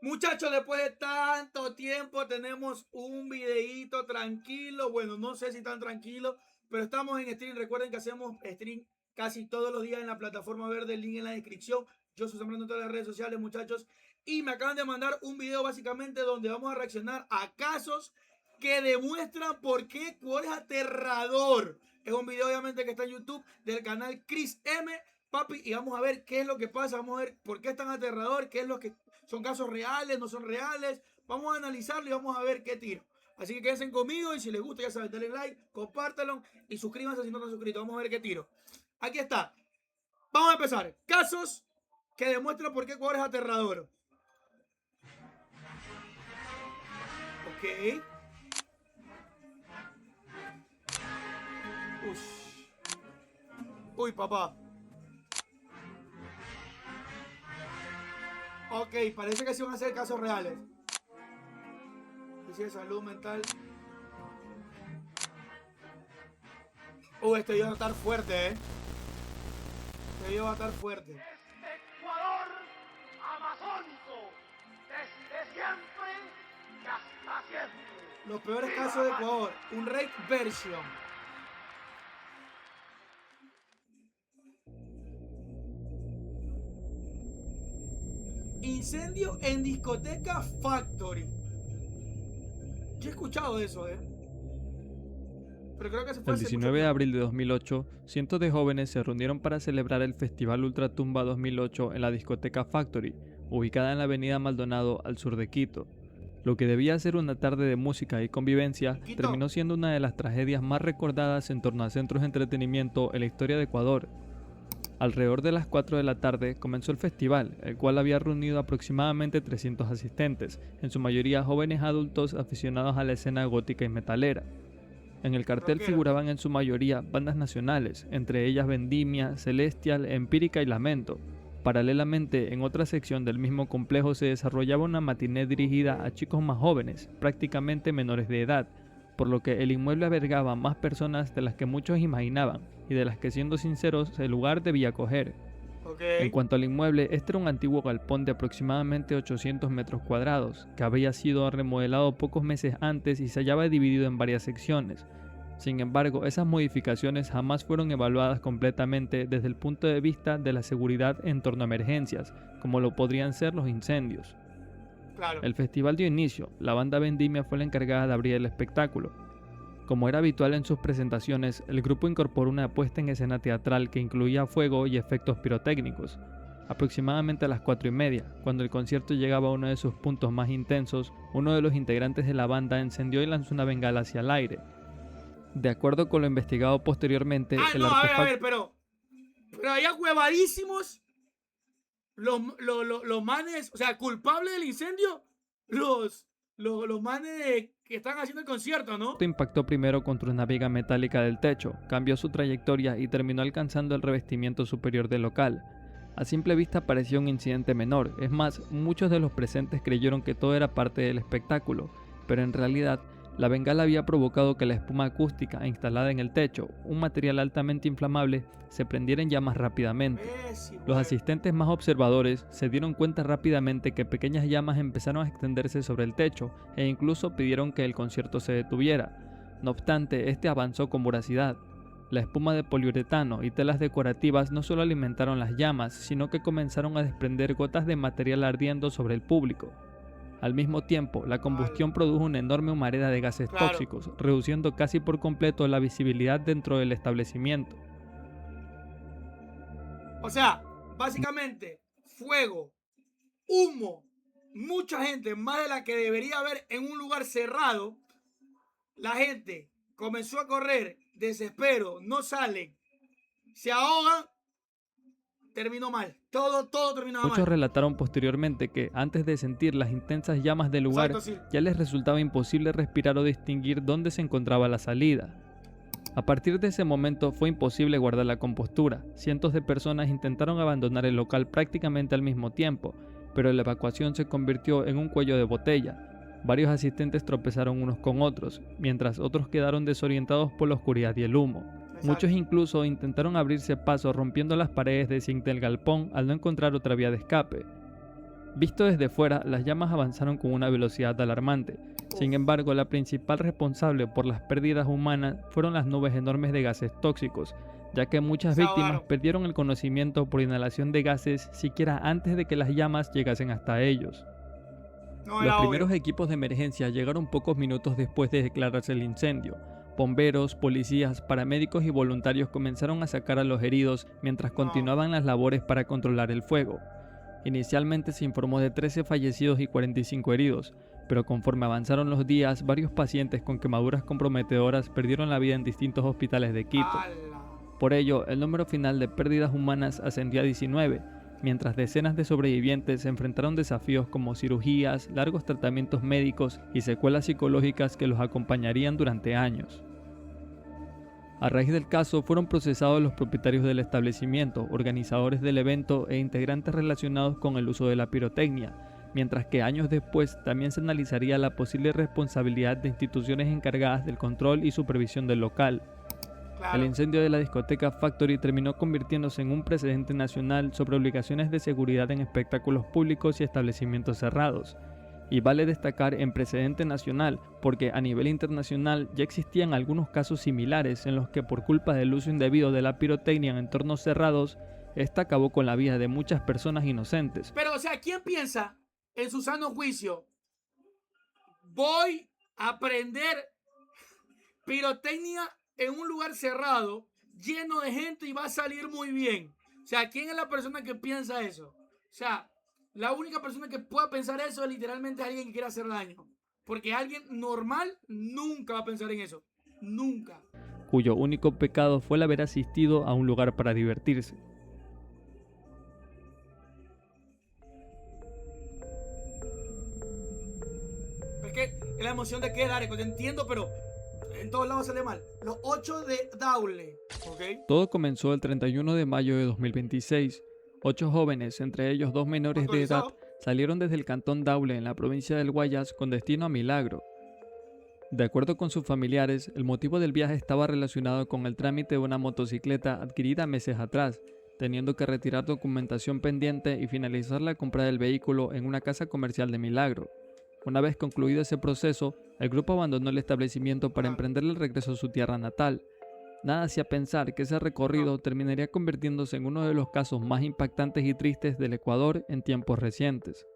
Muchachos, después de tanto tiempo tenemos un videíto tranquilo. Bueno, no sé si tan tranquilo, pero estamos en stream. Recuerden que hacemos stream casi todos los días en la plataforma verde, el link en la descripción. Yo soy Sembrando en todas las redes sociales, muchachos. Y me acaban de mandar un video básicamente donde vamos a reaccionar a casos que demuestran por qué Quor es aterrador. Es un video obviamente que está en YouTube del canal Chris M. Papi, y vamos a ver qué es lo que pasa, vamos a ver por qué es tan aterrador, qué es lo que son casos reales, no son reales. Vamos a analizarlo y vamos a ver qué tiro. Así que quédense conmigo y si les gusta, ya saben, denle like, compártanlo y suscríbanse si no están suscritos. Vamos a ver qué tiro. Aquí está. Vamos a empezar. Casos que demuestran por qué Quor es aterrador. Ok. Uy, papá. Ok, parece que sí van a ser casos reales. Dice salud mental. Este video va a estar fuerte, Este video va a estar fuerte. Desde Ecuador, amazónico, desde siempre y hasta siempre. Los peores casos de Ecuador. Un rate version. Incendio en discoteca Factory. Yo he escuchado de eso, Pero creo que se fue El 19 de abril de 2008, cientos de jóvenes se reunieron para celebrar el Festival Ultratumba 2008 en la discoteca Factory, ubicada en la avenida Maldonado al sur de Quito. Lo que debía ser una tarde de música y convivencia terminó siendo una de las tragedias más recordadas en torno a centros de entretenimiento en la historia de Ecuador. Alrededor de las 4 de la tarde comenzó el festival, el cual había reunido aproximadamente 300 asistentes, en su mayoría jóvenes adultos aficionados a la escena gótica y metalera. En el cartel figuraban en su mayoría bandas nacionales, entre ellas Vendimia, Celestial, Empírica y Lamento. Paralelamente, en otra sección del mismo complejo se desarrollaba una matiné dirigida a chicos más jóvenes, prácticamente menores de edad, por lo que el inmueble albergaba más personas de las que muchos imaginaban y de las que, siendo sinceros, el lugar debía acoger. En cuanto al inmueble, este era un antiguo galpón de aproximadamente 800 metros cuadrados, que había sido remodelado pocos meses antes y se hallaba dividido en varias secciones. Sin embargo, esas modificaciones jamás fueron evaluadas completamente desde el punto de vista de la seguridad en torno a emergencias, como lo podrían ser los incendios. El festival dio inicio, la banda Vendimia fue la encargada de abrir el espectáculo. Como era habitual en sus presentaciones, el grupo incorporó una puesta en escena teatral que incluía fuego y efectos pirotécnicos. Aproximadamente a las 4:30, cuando el concierto llegaba a uno de sus puntos más intensos, uno de los integrantes de la banda encendió y lanzó una bengala hacia el aire. De acuerdo con lo investigado posteriormente, el artefacto... A ver, pero allá huevadísimos los manes, o sea, culpables del incendio, los manes que están haciendo el concierto, ¿no? Impactó primero contra una viga metálica del techo, cambió su trayectoria y terminó alcanzando el revestimiento superior del local. A simple vista parecía un incidente menor, es más, muchos de los presentes creyeron que todo era parte del espectáculo, pero en realidad, la bengala había provocado que la espuma acústica instalada en el techo, un material altamente inflamable, se prendiera en llamas rápidamente. Los asistentes más observadores se dieron cuenta rápidamente que pequeñas llamas empezaron a extenderse sobre el techo e incluso pidieron que el concierto se detuviera. No obstante, este avanzó con voracidad. La espuma de poliuretano y telas decorativas no solo alimentaron las llamas, sino que comenzaron a desprender gotas de material ardiendo sobre el público. Al mismo tiempo, la combustión produjo una enorme humareda de gases tóxicos, reduciendo casi por completo la visibilidad dentro del establecimiento. O sea, básicamente, fuego, humo, mucha gente, más de la que debería haber en un lugar cerrado. La gente comenzó a correr, desespero, no salen, se ahogan. Terminó mal. Todo terminó mal. Muchos relataron posteriormente que, antes de sentir las intensas llamas del lugar, ya les resultaba imposible respirar o distinguir dónde se encontraba la salida. A partir de ese momento fue imposible guardar la compostura. Cientos de personas intentaron abandonar el local prácticamente al mismo tiempo, pero la evacuación se convirtió en un cuello de botella. Varios asistentes tropezaron unos con otros, mientras otros quedaron desorientados por la oscuridad y el humo. Muchos incluso intentaron abrirse paso rompiendo las paredes de zinc del galpón al no encontrar otra vía de escape. Visto desde fuera, las llamas avanzaron con una velocidad alarmante. Sin embargo, la principal responsable por las pérdidas humanas fueron las nubes enormes de gases tóxicos, ya que muchas Se víctimas ahogaron. perdieron el conocimiento por inhalación de gases siquiera antes de que las llamas llegasen hasta ellos. No, Los era obvio. primeros equipos de emergencia llegaron pocos minutos después de declararse el incendio. Bomberos, policías, paramédicos y voluntarios comenzaron a sacar a los heridos mientras continuaban las labores para controlar el fuego. Inicialmente se informó de 13 fallecidos y 45 heridos, pero conforme avanzaron los días, varios pacientes con quemaduras comprometedoras perdieron la vida en distintos hospitales de Quito. ¡Hala! Por ello, el número final de pérdidas humanas ascendió a 19, mientras decenas de sobrevivientes se enfrentaron desafíos como cirugías, largos tratamientos médicos y secuelas psicológicas que los acompañarían durante años. A raíz del caso, fueron procesados los propietarios del establecimiento, organizadores del evento e integrantes relacionados con el uso de la pirotecnia, mientras que años después también se analizaría la posible responsabilidad de instituciones encargadas del control y supervisión del local. Claro. El incendio de la discoteca Factory terminó convirtiéndose en un precedente nacional sobre obligaciones de seguridad en espectáculos públicos y establecimientos cerrados. Y vale destacar en precedente nacional porque a nivel internacional ya existían algunos casos similares en los que por culpa del uso indebido de la pirotecnia en entornos cerrados, esta acabó con la vida de muchas personas inocentes. Pero, o sea, ¿quién piensa en su sano juicio? Voy a aprender pirotecnia en un lugar cerrado, lleno de gente y va a salir muy bien. O sea, ¿quién es la persona que piensa eso? O sea, la única persona que pueda pensar eso es literalmente alguien que quiera hacer daño. Porque alguien normal nunca va a pensar en eso. Nunca. Cuyo único pecado fue el haber asistido a un lugar para divertirse. Es que la emoción de qué, Dareco, te entiendo, pero en todos lados sale mal. Los 8 de Daule, ¿ok? Todo comenzó el 31 de mayo de 2026. 8 jóvenes, entre ellos 2 menores de edad, Autorizado. salieron desde el cantón Daule en la provincia del Guayas con destino a Milagro. De acuerdo con sus familiares, el motivo del viaje estaba relacionado con el trámite de una motocicleta adquirida meses atrás, teniendo que retirar documentación pendiente y finalizar la compra del vehículo en una casa comercial de Milagro. Una vez concluido ese proceso, el grupo abandonó el establecimiento para emprender el regreso a su tierra natal. Nada hacía pensar que ese recorrido terminaría convirtiéndose en uno de los casos más impactantes y tristes del Ecuador en tiempos recientes.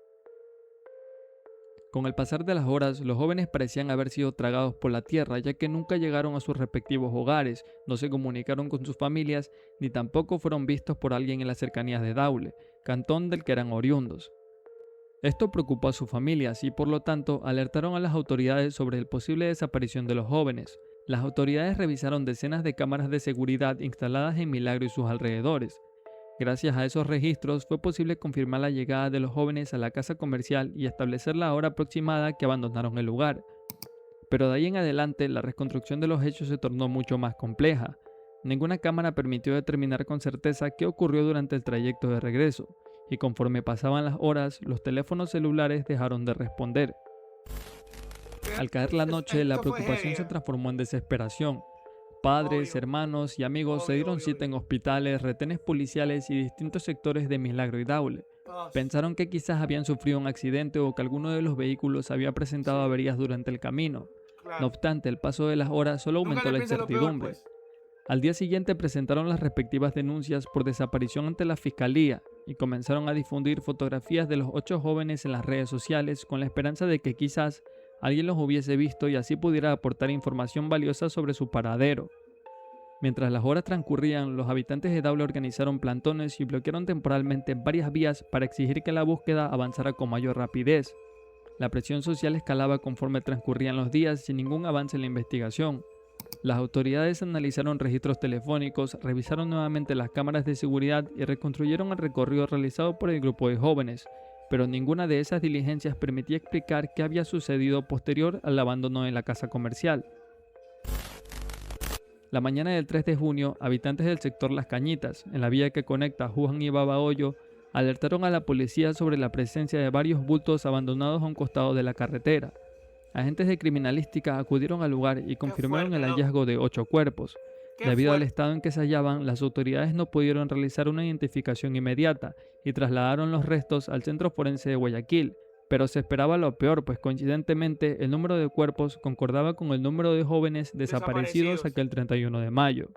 Con el pasar de las horas, los jóvenes parecían haber sido tragados por la tierra, ya que nunca llegaron a sus respectivos hogares, no se comunicaron con sus familias, ni tampoco fueron vistos por alguien en las cercanías de Daule, cantón del que eran oriundos. Esto preocupó a sus familias y por lo tanto alertaron a las autoridades sobre la posible desaparición de los jóvenes. Las autoridades revisaron decenas de cámaras de seguridad instaladas en Milagro y sus alrededores. Gracias a esos registros fue posible confirmar la llegada de los jóvenes a la casa comercial y establecer la hora aproximada que abandonaron el lugar. Pero de ahí en adelante la reconstrucción de los hechos se tornó mucho más compleja. Ninguna cámara permitió determinar con certeza qué ocurrió durante el trayecto de regreso, y conforme pasaban las horas, los teléfonos celulares dejaron de responder. Al caer la noche, la Esto fue preocupación heavy, se transformó en desesperación. Padres, Obvio. hermanos y amigos se Obvio, dieron obvio, cita en hospitales, retenes policiales y distintos sectores de Milagro y Daule. Ah, Pensaron que quizás habían sufrido un accidente o que alguno de los vehículos había presentado Sí. averías durante el camino. claro. No obstante, el paso de las horas solo Nunca aumentó le la pienses lo peor, incertidumbre. pues. Al día siguiente presentaron las respectivas denuncias por desaparición ante la fiscalía y comenzaron a difundir fotografías de los 8 jóvenes en las redes sociales con la esperanza de que quizás alguien los hubiese visto y así pudiera aportar información valiosa sobre su paradero. Mientras las horas transcurrían, los habitantes de Daule organizaron plantones y bloquearon temporalmente varias vías para exigir que la búsqueda avanzara con mayor rapidez. La presión social escalaba conforme transcurrían los días sin ningún avance en la investigación. Las autoridades analizaron registros telefónicos, revisaron nuevamente las cámaras de seguridad y reconstruyeron el recorrido realizado por el grupo de jóvenes, pero ninguna de esas diligencias permitía explicar qué había sucedido posterior al abandono de la casa comercial. La mañana del 3 de junio, habitantes del sector Las Cañitas, en la vía que conecta Juján y Babahoyo, alertaron a la policía sobre la presencia de varios bultos abandonados a un costado de la carretera. Agentes de criminalística acudieron al lugar y confirmaron el fuerte, ¿no? hallazgo de 8 cuerpos. Debido al fuerte. estado en que se hallaban, las autoridades no pudieron realizar una identificación inmediata y trasladaron los restos al Centro Forense de Guayaquil, pero se esperaba lo peor, pues coincidentemente el número de cuerpos concordaba con el número de jóvenes desaparecidos aquel 31 de mayo.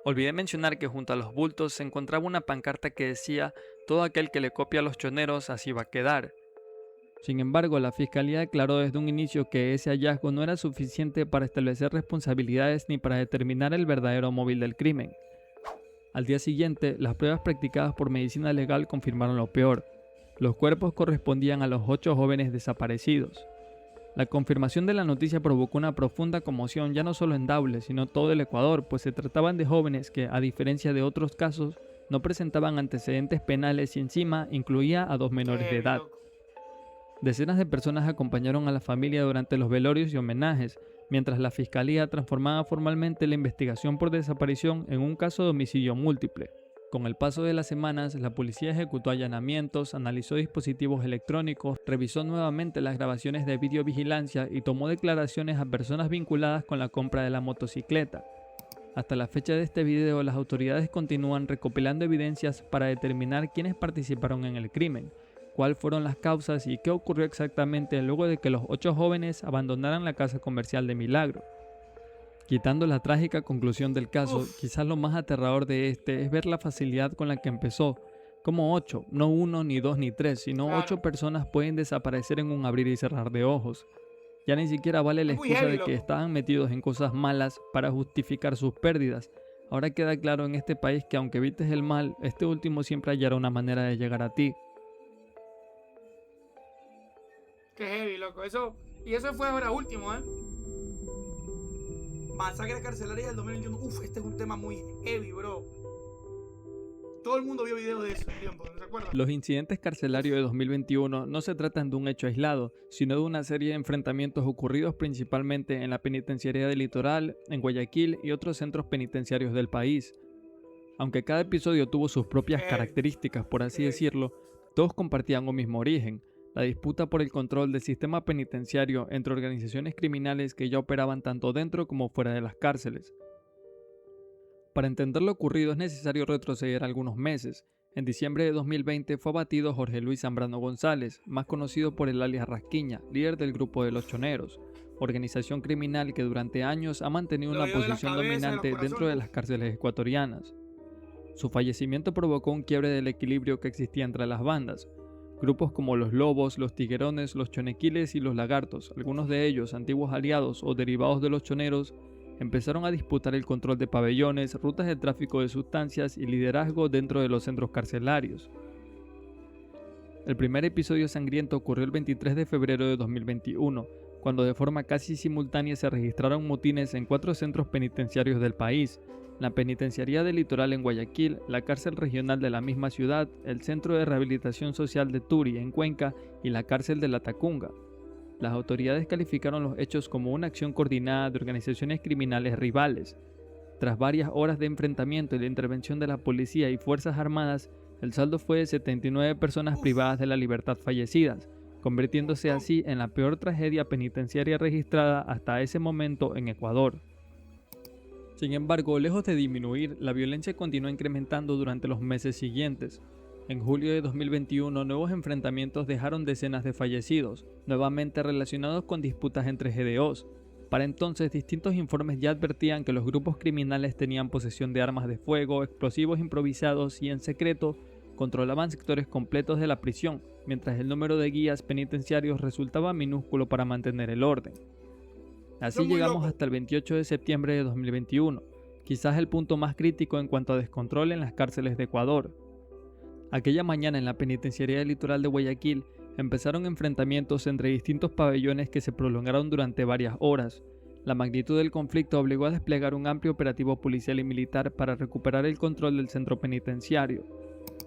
Olvidé mencionar que junto a los bultos se encontraba una pancarta que decía: todo aquel que le copia a los choneros así va a quedar. Sin embargo, la fiscalía declaró desde un inicio que ese hallazgo no era suficiente para establecer responsabilidades ni para determinar el verdadero móvil del crimen. Al día siguiente, las pruebas practicadas por medicina legal confirmaron lo peor. Los cuerpos correspondían a los 8 jóvenes desaparecidos. La confirmación de la noticia provocó una profunda conmoción ya no solo en Daule, sino todo el Ecuador, pues se trataban de jóvenes que, a diferencia de otros casos, no presentaban antecedentes penales y encima incluía a 2 menores de edad. Decenas de personas acompañaron a la familia durante los velorios y homenajes, mientras la fiscalía transformaba formalmente la investigación por desaparición en un caso de homicidio múltiple. Con el paso de las semanas, la policía ejecutó allanamientos, analizó dispositivos electrónicos, revisó nuevamente las grabaciones de videovigilancia y tomó declaraciones a personas vinculadas con la compra de la motocicleta. Hasta la fecha de este video, las autoridades continúan recopilando evidencias para determinar quiénes participaron en el crimen, cuáles fueron las causas y qué ocurrió exactamente luego de que los 8 jóvenes abandonaran la casa comercial de Milagro. Quitando la trágica conclusión del caso, quizás lo más aterrador de este es ver la facilidad con la que empezó. Como 8, no 1, ni 2, ni 3, sino 8 personas pueden desaparecer en un abrir y cerrar de ojos. Ya ni siquiera vale la excusa de que estaban metidos en cosas malas para justificar sus pérdidas. Ahora queda claro en este país que aunque evites el mal, este último siempre hallará una manera de llegar a ti. Qué heavy, loco. Y eso fue ahora último, ¿eh? Masacres carcelarias del 2021. Uf, este es un tema muy heavy, bro. Todo el mundo vio videos de eso en tiempo, ¿no se acuerdan? Los incidentes carcelarios de 2021 no se tratan de un hecho aislado, sino de una serie de enfrentamientos ocurridos principalmente en la penitenciaría del Litoral, en Guayaquil y otros centros penitenciarios del país. Aunque cada episodio tuvo sus propias características, por así decirlo, todos compartían un mismo origen: la disputa por el control del sistema penitenciario entre organizaciones criminales que ya operaban tanto dentro como fuera de las cárceles. Para entender lo ocurrido es necesario retroceder algunos meses. En diciembre de 2020 fue abatido Jorge Luis Zambrano González, más conocido por el alias Rasquiña, líder del grupo de los Choneros, organización criminal que durante años ha mantenido una posición dominante dentro de las cárceles ecuatorianas. Su fallecimiento provocó un quiebre del equilibrio que existía entre las bandas. Grupos como los Lobos, los Tiguerones, los Chonequiles y los Lagartos, algunos de ellos antiguos aliados o derivados de los Choneros, empezaron a disputar el control de pabellones, rutas de tráfico de sustancias y liderazgo dentro de los centros carcelarios. El primer episodio sangriento ocurrió el 23 de febrero de 2021, cuando de forma casi simultánea se registraron motines en 4 centros penitenciarios del país: la Penitenciaría del Litoral en Guayaquil, la Cárcel Regional de la misma ciudad, el Centro de Rehabilitación Social de Turi en Cuenca y la Cárcel de La Tacunga. Las autoridades calificaron los hechos como una acción coordinada de organizaciones criminales rivales. Tras varias horas de enfrentamiento y la intervención de la policía y fuerzas armadas, el saldo fue de 79 personas privadas de la libertad fallecidas, convirtiéndose así en la peor tragedia penitenciaria registrada hasta ese momento en Ecuador. Sin embargo, lejos de disminuir, la violencia continuó incrementando durante los meses siguientes. En julio de 2021, nuevos enfrentamientos dejaron decenas de fallecidos, nuevamente relacionados con disputas entre GDOs. Para entonces, distintos informes ya advertían que los grupos criminales tenían posesión de armas de fuego, explosivos improvisados y, en secreto, controlaban sectores completos de la prisión, mientras el número de guías penitenciarios resultaba minúsculo para mantener el orden. Así llegamos hasta el 28 de septiembre de 2021, quizás el punto más crítico en cuanto a descontrol en las cárceles de Ecuador. Aquella mañana en la penitenciaría del Litoral de Guayaquil empezaron enfrentamientos entre distintos pabellones que se prolongaron durante varias horas. La magnitud del conflicto obligó a desplegar un amplio operativo policial y militar para recuperar el control del centro penitenciario.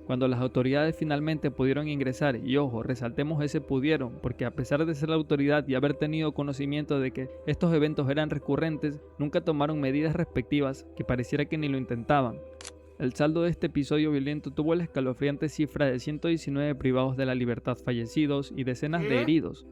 Cuando las autoridades finalmente pudieron ingresar, y ojo, resaltemos ese pudieron, porque a pesar de ser la autoridad y haber tenido conocimiento de que estos eventos eran recurrentes, nunca tomaron medidas respectivas, que pareciera que ni lo intentaban. El saldo de este episodio violento tuvo la escalofriante cifra de 119 privados de la libertad fallecidos y decenas de heridos.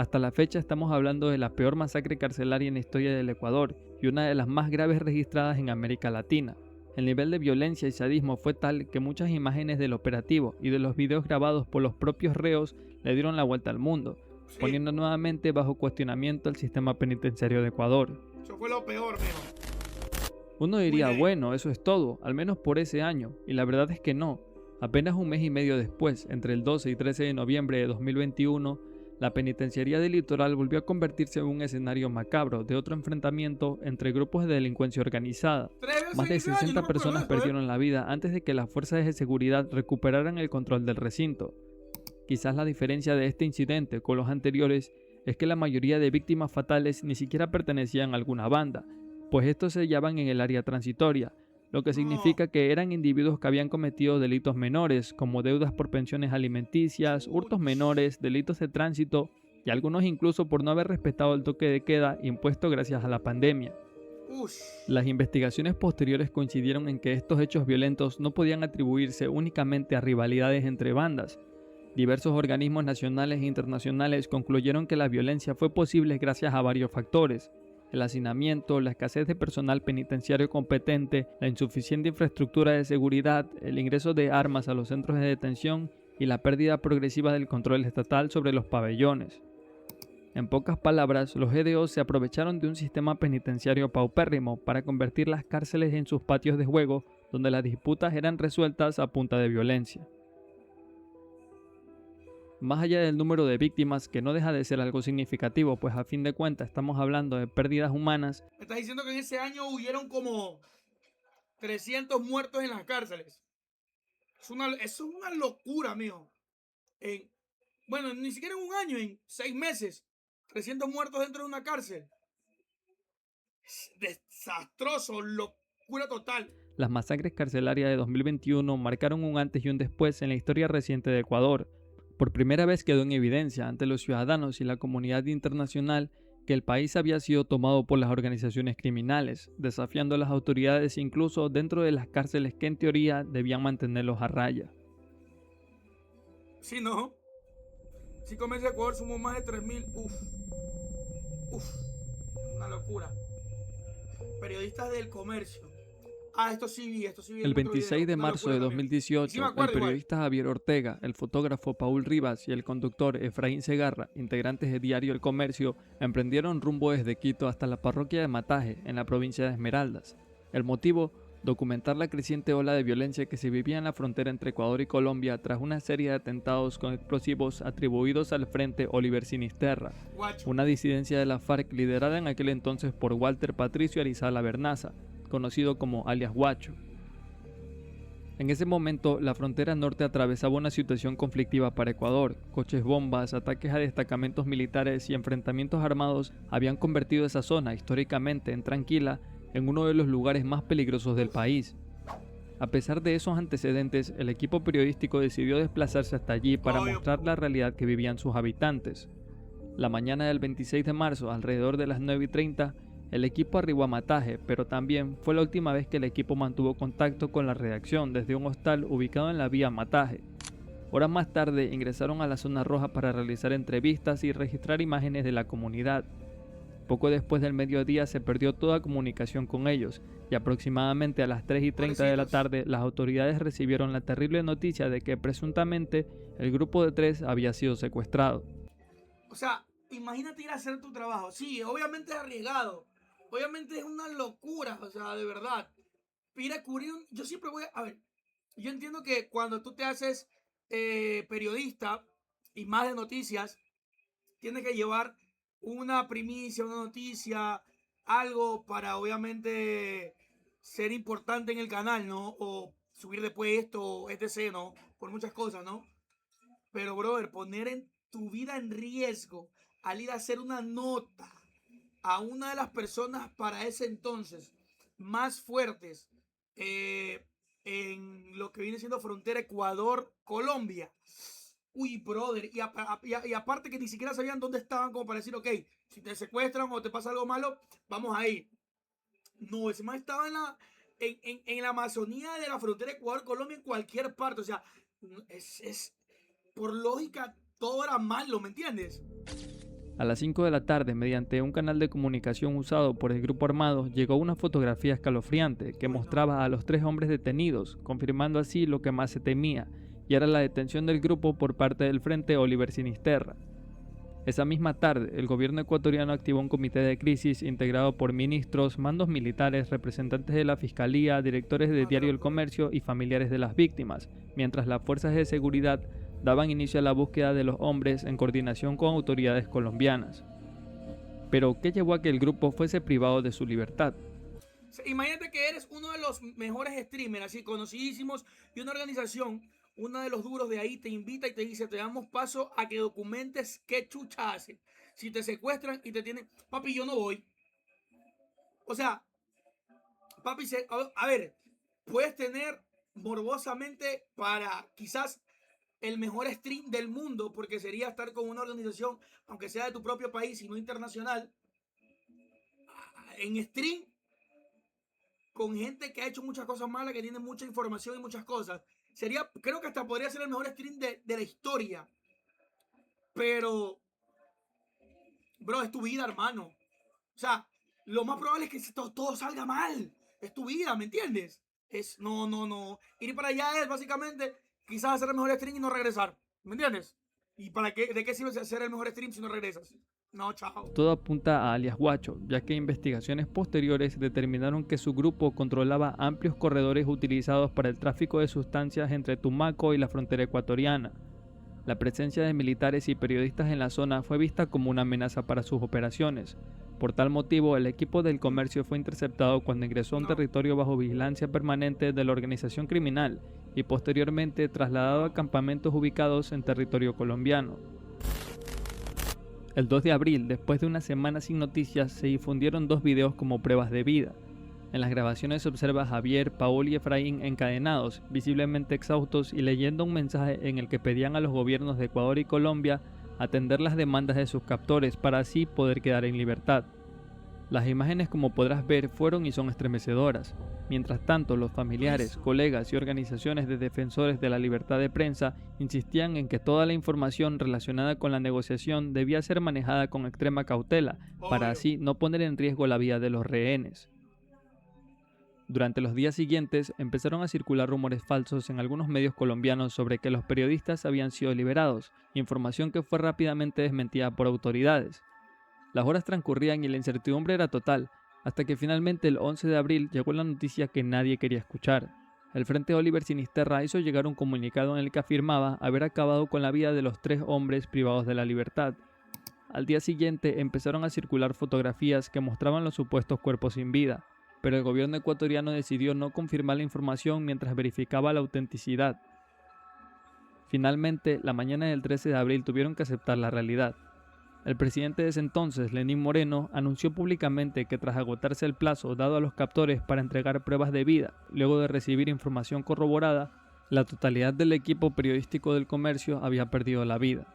Hasta la fecha estamos hablando de la peor masacre carcelaria en la historia del Ecuador y una de las más graves registradas en América Latina. El nivel de violencia y sadismo fue tal que muchas imágenes del operativo y de los videos grabados por los propios reos le dieron la vuelta al mundo, Sí, poniendo nuevamente bajo cuestionamiento el sistema penitenciario de Ecuador. eso fue lo peor, mijo. Uno diría, Muy bien. bueno, eso es todo, al menos por ese año, y la verdad es que no. Apenas un mes y medio después, entre el 12 y 13 de noviembre de 2021, la penitenciaría del Litoral volvió a convertirse en un escenario macabro de otro enfrentamiento entre grupos de delincuencia organizada. 3 veces Más de 15 años, 60 no me acuerdo personas de eso, ¿eh? perdieron la vida antes de que las fuerzas de seguridad recuperaran el control del recinto. Quizás la diferencia de este incidente con los anteriores es que la mayoría de víctimas fatales ni siquiera pertenecían a alguna banda, pues estos se hallaban en el área transitoria, lo que significa que eran individuos que habían cometido delitos menores, como deudas por pensiones alimenticias, hurtos menores, delitos de tránsito y algunos incluso por no haber respetado el toque de queda impuesto gracias a la pandemia. Ush. Las investigaciones posteriores coincidieron en que estos hechos violentos no podían atribuirse únicamente a rivalidades entre bandas. Diversos organismos nacionales e internacionales concluyeron que la violencia fue posible gracias a varios factores: el hacinamiento, la escasez de personal penitenciario competente, la insuficiente infraestructura de seguridad, el ingreso de armas a los centros de detención y la pérdida progresiva del control estatal sobre los pabellones. En pocas palabras, los GDO se aprovecharon de un sistema penitenciario paupérrimo para convertir las cárceles en sus patios de juego, donde las disputas eran resueltas a punta de violencia. Más allá del número de víctimas, que no deja de ser algo significativo, pues a fin de cuentas estamos hablando de pérdidas humanas, Me estás diciendo que en ese año hubieron como 300 muertos en las cárceles. Eso es una locura, mijo. Bueno, ni siquiera en un año, en 6 meses. 300 muertos dentro de una cárcel. Es desastroso, locura total. las masacres carcelarias de 2021 marcaron un antes y un después en la historia reciente de Ecuador. Por primera vez quedó en evidencia ante los ciudadanos y la comunidad internacional que el país había sido tomado por las organizaciones criminales, desafiando a las autoridades incluso dentro de las cárceles que en teoría debían mantenerlos a raya. Sí, ¿no? Si comienza Ecuador sumó más de 3.000. Uf, una locura. Periodistas del comercio. Esto sí vi El otro video. 26 de Una marzo locura de también. 2018, Sí me el acuerdo igual. periodista Javier Ortega, el fotógrafo Paul Rivas y el conductor Efraín Segarra, integrantes de Diario El Comercio, emprendieron rumbo desde Quito hasta la parroquia de Mataje, en la provincia de Esmeraldas. El motivo: documentar la creciente ola de violencia que se vivía en la frontera entre Ecuador y Colombia tras una serie de atentados con explosivos atribuidos al Frente Oliver Sinisterra, Guacho. una disidencia de la FARC liderada en aquel entonces por Walter Patricio Arizala Bernaza, conocido como alias Guacho. En ese momento, la frontera norte atravesaba una situación conflictiva para Ecuador. Coches bombas, ataques a destacamentos militares y enfrentamientos armados habían convertido esa zona, históricamente tranquila, en uno de los lugares más peligrosos del país. A pesar de esos antecedentes, el equipo periodístico decidió desplazarse hasta allí para Obvio. mostrar la realidad que vivían sus habitantes. La mañana del 26 de marzo, alrededor de las 9:30, el equipo arribó a Mataje, pero también fue la última vez que el equipo mantuvo contacto con la redacción desde un hostal ubicado en la vía Mataje. Horas más tarde ingresaron a la zona roja para realizar entrevistas y registrar imágenes de la comunidad. Poco después del mediodía se perdió toda comunicación con ellos y aproximadamente a las 3:30 de la Pobrecitos. tarde las autoridades recibieron la terrible noticia de que presuntamente el grupo de 3 había sido secuestrado. O sea, imagínate ir a hacer tu trabajo. Sí, obviamente es arriesgado. Obviamente es una locura, o sea, de verdad. Ir a cubrir yo siempre voy a ver, yo entiendo que cuando tú te haces periodista y más de noticias, tienes que llevar una primicia, una noticia, algo para obviamente ser importante en el canal, ¿no? O subir de puesto, etc., ¿no? Por muchas cosas, ¿no? Pero, brother, poner en tu vida en riesgo al ir a hacer una nota a una de las personas para ese entonces más fuertes en lo que viene siendo frontera Ecuador-Colombia. Uy, brother, y aparte que ni siquiera sabían dónde estaban como para decir, ok, si te secuestran o te pasa algo malo, vamos a ir. No, ese man estaba en la Amazonía de la frontera Ecuador-Colombia, en cualquier parte. O sea, por lógica, todo era malo, ¿me entiendes? A las 5 de la tarde, mediante un canal de comunicación usado por el grupo armado, llegó una fotografía escalofriante que mostraba a los 3 hombres detenidos, confirmando así lo que más se temía, y era la detención del grupo por parte del Frente Oliver Sinisterra. Esa misma tarde, el gobierno ecuatoriano activó un comité de crisis integrado por ministros, mandos militares, representantes de la Fiscalía, directores de Diario El Comercio y familiares de las víctimas, mientras las fuerzas de seguridad daban inicio a la búsqueda de los hombres en coordinación con autoridades colombianas. Pero, ¿qué llevó a que el grupo fuese privado de su libertad? Imagínate que eres uno de los mejores streamers, así conocidísimos, y una organización, uno de los duros de ahí, te invita y te dice, te damos paso a que documentes qué chucha hacen. Si te secuestran y te tienen, papi, yo no voy. O sea, papi, a ver, puedes tener morbosamente para quizás el mejor stream del mundo, porque sería estar con una organización, aunque sea de tu propio país y no internacional, en stream, con gente que ha hecho muchas cosas malas, que tiene mucha información y muchas cosas. Creo que hasta podría ser el mejor stream de la historia. Pero, bro, es tu vida, hermano. O sea, lo más probable es que todo salga mal. Es tu vida, ¿me entiendes? No. Ir para allá es básicamente quizás hacer el mejor stream y no regresar. ¿Me entiendes? ¿Y de qué sirve hacer el mejor stream si no regresas? No, chao. Todo apunta a alias Guacho, ya que investigaciones posteriores determinaron que su grupo controlaba amplios corredores utilizados para el tráfico de sustancias entre Tumaco y la frontera ecuatoriana. La presencia de militares y periodistas en la zona fue vista como una amenaza para sus operaciones. Por tal motivo, el equipo del comercio fue interceptado cuando ingresó a un territorio bajo vigilancia permanente de la organización criminal y posteriormente trasladado a campamentos ubicados en territorio colombiano. El 2 de abril, después de una semana sin noticias, se difundieron 2 videos como pruebas de vida. En las grabaciones se observa a Javier, Paul y Efraín encadenados, visiblemente exhaustos y leyendo un mensaje en el que pedían a los gobiernos de Ecuador y Colombia atender las demandas de sus captores para así poder quedar en libertad. Las imágenes, como podrás ver, fueron y son estremecedoras. Mientras tanto, los familiares, colegas y organizaciones de defensores de la libertad de prensa insistían en que toda la información relacionada con la negociación debía ser manejada con extrema cautela, para así no poner en riesgo la vida de los rehenes. Durante los días siguientes empezaron a circular rumores falsos en algunos medios colombianos sobre que los periodistas habían sido liberados, información que fue rápidamente desmentida por autoridades. Las horas transcurrían y la incertidumbre era total, hasta que finalmente el 11 de abril llegó la noticia que nadie quería escuchar. El Frente Oliver Sinisterra hizo llegar un comunicado en el que afirmaba haber acabado con la vida de los 3 hombres privados de la libertad. Al día siguiente empezaron a circular fotografías que mostraban los supuestos cuerpos sin vida, pero el gobierno ecuatoriano decidió no confirmar la información mientras verificaba la autenticidad. Finalmente, la mañana del 13 de abril tuvieron que aceptar la realidad. El presidente de ese entonces, Lenín Moreno, anunció públicamente que tras agotarse el plazo dado a los captores para entregar pruebas de vida, luego de recibir información corroborada, la totalidad del equipo periodístico del comercio había perdido la vida.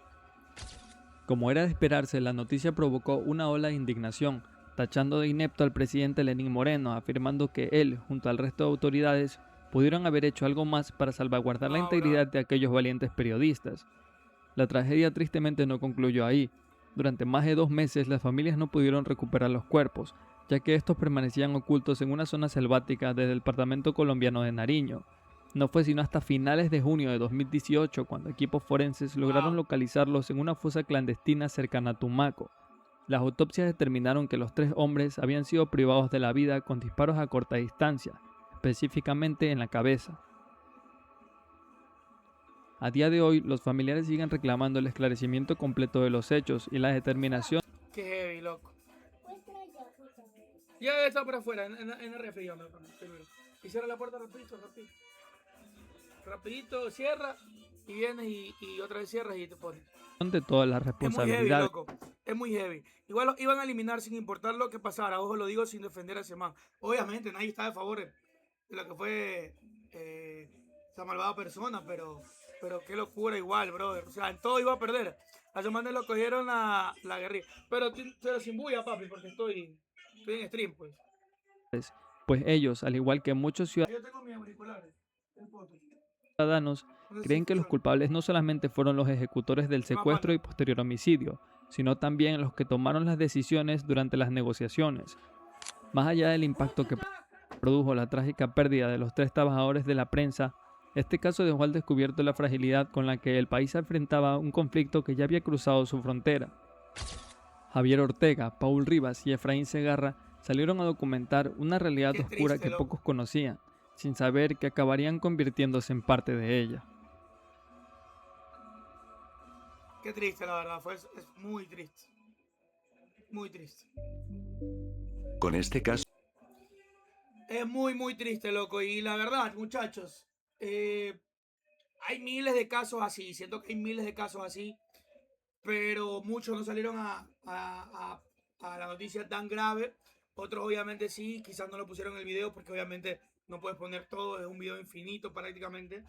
Como era de esperarse, la noticia provocó una ola de indignación, tachando de inepto al presidente Lenín Moreno, afirmando que él, junto al resto de autoridades, pudieron haber hecho algo más para salvaguardar la integridad de aquellos valientes periodistas. La tragedia tristemente no concluyó ahí. Durante más de 2 meses las familias no pudieron recuperar los cuerpos, ya que estos permanecían ocultos en una zona selvática del departamento colombiano de Nariño. No fue sino hasta finales de junio de 2018 cuando equipos forenses lograron localizarlos en una fosa clandestina cercana a Tumaco. Las autopsias determinaron que los 3 hombres habían sido privados de la vida con disparos a corta distancia, específicamente en la cabeza. A día de hoy, los familiares siguen reclamando el esclarecimiento completo de los hechos y la determinación. Qué heavy, loco. Ya está por afuera, en el refri, primero. Y cierra la puerta rapidito. Rapidito, cierra y vienes y otra vez cierras y te pones. De todas las responsabilidades. Es muy heavy, loco. Es muy heavy.Igual lo iban a eliminar sin importar lo que pasara. Ojo, lo digo sin defender a ese man. Obviamente nadie está a favor de lo que fue esa malvada persona, pero qué locura igual, brother. O sea, en todo iba a perder. A ese man lo cogieron a la guerrilla. Pero sin bulla, papi, porque estoy en stream, pues. Pues ellos, al igual que muchos Yo tengo mis auriculares. ciudadanos, creen que los culpables no solamente fueron los ejecutores del secuestro y posterior homicidio, sino también los que tomaron las decisiones durante las negociaciones. Más allá del impacto que produjo la trágica pérdida de los 3 trabajadores de la prensa, este caso dejó al descubierto la fragilidad con la que el país enfrentaba un conflicto que ya había cruzado su frontera. Javier Ortega, Paul Rivas y Efraín Segarra salieron a documentar una realidad Qué oscura triste, que loco. pocos conocían, sin saber que acabarían convirtiéndose en parte de ella. Qué triste, la verdad. Es muy triste. Muy triste. Con este caso, Es muy, muy triste, loco. Y la verdad, muchachos, hay miles de casos así. Siento que hay miles de casos así. Pero muchos no salieron a la noticia tan grave. Otros obviamente sí, quizás no lo pusieron en el video porque obviamente no puedes poner todo, es un video infinito prácticamente.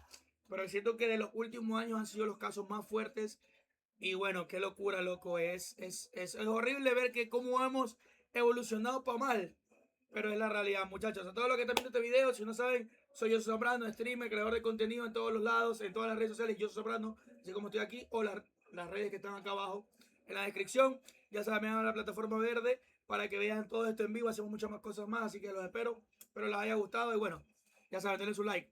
Pero siento que de los últimos años han sido los casos más fuertes. Y bueno, qué locura, loco. Es horrible ver que cómo hemos evolucionado para mal. Pero es la realidad, muchachos. A todos los que están viendo este video, si no saben, soy Yo Soprano, streamer, creador de contenido en todos los lados, en todas las redes sociales, Yo Soprano, así como estoy aquí, o las redes que están acá abajo en la descripción. Ya saben, me dan la plataforma verde para que vean todo esto en vivo. Hacemos muchas más cosas más, así que los espero. Espero les haya gustado y bueno, ya saben, denle su like.